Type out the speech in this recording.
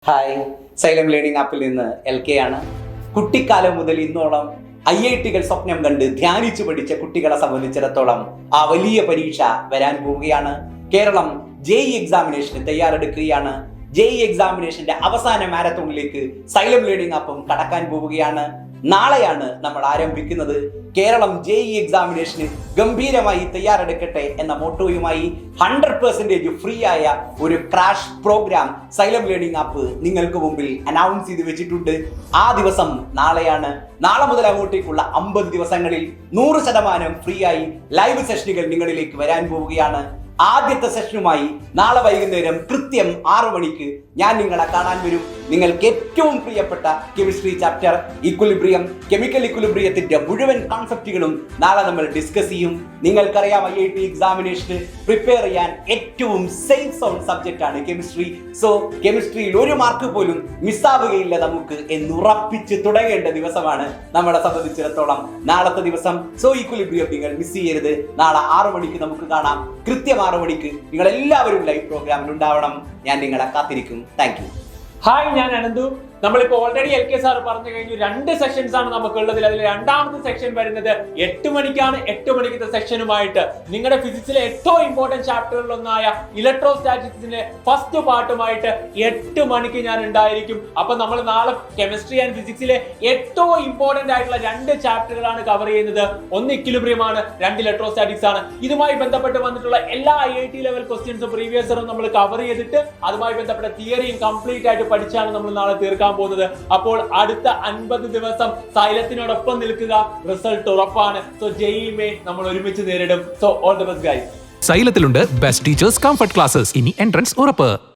Hi, xylem learning ആപ്പിൽ നിന്ന് LK ആണ്. കുട്ടിക്കാലം മുതൽ ഇന്നോളം IIT-കൾ സ്വപ്നം കണ്ട് ധ്യാനിച്ചു പഠിച്ച കുട്ടികളെ സംബന്ധിച്ചിടത്തോളം ആ വലിയ പരീക്ഷ വരാൻ പോവുകയാണ്. കേരളം JEE എക്സാമിനേഷന് തയ്യാറെടുക്കുകയാണ്. JEE എക്സാമിനേഷന്റെ അവസാന മാരത്തോണിലേക്ക് സൈലം ലേണിംഗ് ആപ്പും കടക്കാൻ പോവുകയാണ്. നാളെയാണ് നമ്മൾ ആരംഭിക്കുന്നത്. കേരളം JEE എക്സാമിനേഷന് ഗംഭീരമായി തയ്യാറെടുക്കട്ടെ എന്ന മോട്ടോയുമായി 100% ഫ്രീ ആയ ഒരു crash programme Xylem learning app നിങ്ങൾക്ക് മുമ്പിൽ അനൗൺസ് ചെയ്ത് വെച്ചിട്ടുണ്ട്. ആ ദിവസം നാളെയാണ്. നാളെ മുതൽ അങ്ങോട്ടേക്കുള്ള 50 ദിവസങ്ങളിൽ 100% ഫ്രീ ആയി ലൈവ് സെഷനുകൾ നിങ്ങളിലേക്ക് വരാൻ പോവുകയാണ്. ആദ്യത്തെ സെഷനുമായി നാളെ വൈകുന്നേരം കൃത്യം 6 മണിക്ക് ഞാൻ നിങ്ങളെ കാണാൻ വരും. നിങ്ങൾക്ക് ഏറ്റവും പ്രിയപ്പെട്ട കെമിസ്ട്രി ചാപ്റ്റർ ഇക്വിലിബ്രിയം, കെമിക്കൽ ഇക്വിലിബ്രിയത്തിന്റെ മുഴുവൻ കോൺസെപ്റ്റുകളും നാളെ നമ്മൾ ഡിസ്കസ് ചെയ്യും. നിങ്ങൾക്കറിയാം, IIT എക്സാമിനേഷന് പ്രിപ്പയർ ചെയ്യാൻ ഏറ്റവും സേഫ് സോൺ സബ്ജക്റ്റ് ആണ് കെമിസ്ട്രി. സോ കെമിസ്ട്രിയിൽ ഒരു മാർക്ക് പോലും മിസ്സാവുകയില്ല നമുക്ക് എന്നുറപ്പിച്ച് തുടങ്ങേണ്ട ദിവസമാണ് നമ്മളെ സംബന്ധിച്ചിടത്തോളം നാളത്തെ ദിവസം. സോ ഇക്വിലിബ്രിയം നിങ്ങൾ മിസ് ചെയ്യരുത്. നാളെ 6 മണിക്ക് നമുക്ക് കാണാം. കൃത്യം 6 മണിക്ക് നിങ്ങൾ എല്ലാവരും ലൈവ് പ്രോഗ്രാമിൽ ഉണ്ടാവണം. ഞാൻ നിങ്ങളെ കാത്തിരിക്കും. Thank you. ഹായ്, ഞാൻ അനന്തു. നമ്മളിപ്പോ ഓൾറെഡി LK സാർ പറഞ്ഞു കഴിഞ്ഞു. 2 സെഷൻസ് ആണ് നമുക്കുള്ളതിൽ. അതിൽ രണ്ടാമത്തെ സെക്ഷൻ വരുന്നത് 8 മണിക്കാണ്. 8 മണിക്കത്തെ സെഷനുമായിട്ട് നിങ്ങളുടെ ഫിസിക്സിലെ ഏറ്റവും ഇമ്പോർട്ടന്റ് ചാപ്റ്ററുകളിലൊന്നായ ഇലക്ട്രോസ്റ്റാറ്റിക്സിന്റെ ഫസ്റ്റ് പാർട്ടുമായിട്ട് 8 മണിക്ക് ഞാൻ ഉണ്ടായിരിക്കും. അപ്പൊ നമ്മൾ നാളെ കെമിസ്ട്രി ആൻഡ് ഫിസിക്സിലെ ഏറ്റവും ഇമ്പോർട്ടന്റ് ആയിട്ടുള്ള 2 ചാപ്റ്ററുകളാണ് കവർ ചെയ്യുന്നത്. ഒന്ന് ഇക്വിലിബ്രിയം ആണ്, 2 ഇലക്ട്രോസ്റ്റാറ്റിക്സ് ആണ്. ഇതുമായി ബന്ധപ്പെട്ട് വന്നിട്ടുള്ള എല്ലാ IIT ലെവൽ ക്വസ്റ്റ്യൻസും പ്രീവിയസ് ഇയറും നമ്മൾ കവർ ചെയ്തിട്ട് അതുമായി ബന്ധപ്പെട്ട തിയറിയും കംപ്ലീറ്റ് ആയിട്ട് പഠിച്ചാണ് നമ്മൾ നാളെ തീർക്കാൻ പോകുന്നത്. അപ്പോൾ അടുത്ത 50 ദിവസം സൈലത്തിനോടൊപ്പം നിൽക്കുക. റിസൾട്ട് ഉറപ്പാണ്. സോ JEE Main നമ്മൾ ഒരുമിച്ച് നേരിടും. So all the best guys. സൈലത്തിലുണ്ട് ബെസ്റ്റ് ടീച്ചേഴ്സ്, കംഫർട്ട് ക്ലാസ്സസ്. ഇനി എൻട്രൻസ് ഉറപ്പ്.